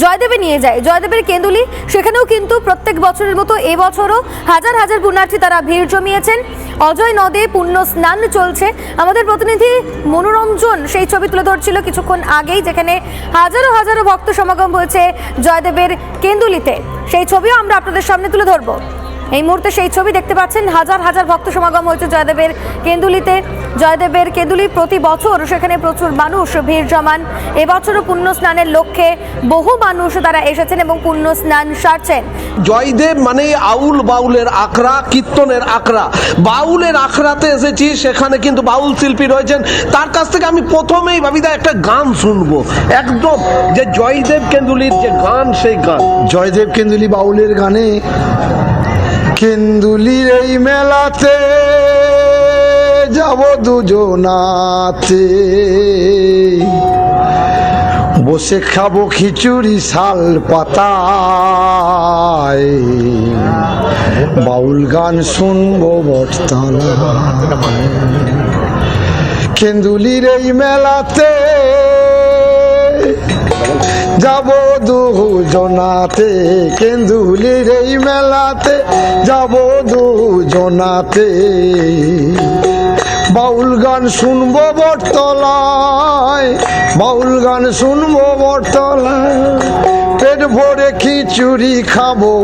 জয়দেবে নিয়ে যায়, জয়দেবের কেন্দুলি। সেখানেও কিন্তু প্রত্যেক বছরের মতো এবছরও হাজার হাজার পুণ্যার্থী তারা ভিড় জমিয়েছেন। অজয় নদে পুণ্য স্নান চলছে। আমাদের প্রতিনিধি মনোরঞ্জন সেই ছবি তুলে ধরছিল কিছুক্ষণ আগেই, যেখানে হাজারো হাজারো ভক্ত সমাগম হয়েছে জয়দেবের কেন্দুলিতে। সেই ছবিও আমরা আপনাদের সামনে তুলে ধরবো। এই মুহূর্তে সেই ছবি দেখতে পাচ্ছেন, হাজার হাজার ভক্ত সমাগম হয়েছে জয়দেবের কেন্দুলিতে। জয়দেবের কেন্দুলি প্রতি বছর সেখানে প্রচুর মানুষ ভিড় জমান। এবছরও পুণ্য স্নানের লক্ষ্যে বহু মানুষ তারা এসেছেন এবং পুণ্য স্নান সারছেন। জয়দেব মানে আউল বাউলের আখড়া, কীর্তনের আখড়া। বাউলের আখড়াতে এসেছি, সেখানে কিন্তু বাউল শিল্পী রয়েছেন। তার কাছ থেকে আমি প্রথমেই ভাবিদা একটা গান শুনবো, একদম যে জয়দেব কেন্দুলির যে গান, সেই গান। জয়দেব কেন্দুলি বাউলের গানে কেন্দুলির এই মেলাতে যাব দুজনাতে, বসে খাবো খিচুড়ি শাল পাতায়, বাউল গান শুনবো বটতলায়। কেন্দুলির এই মেলাতে যাব দুজনাতে, কেন্দুলির এই মেলাতে যাব দুজনাতে, বাউল গান শুনবো বটতলায়, বাউল গান শুনবো বটতলায়। পেট ভরে খিচুড়ি খাবো,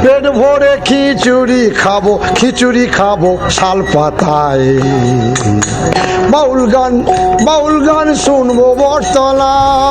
পেট ভরে খিচুড়ি খাবো, খিচুড়ি খাবো শাল পাতায়, বাউল গান, বাউল গান শুনবো বটতলায়।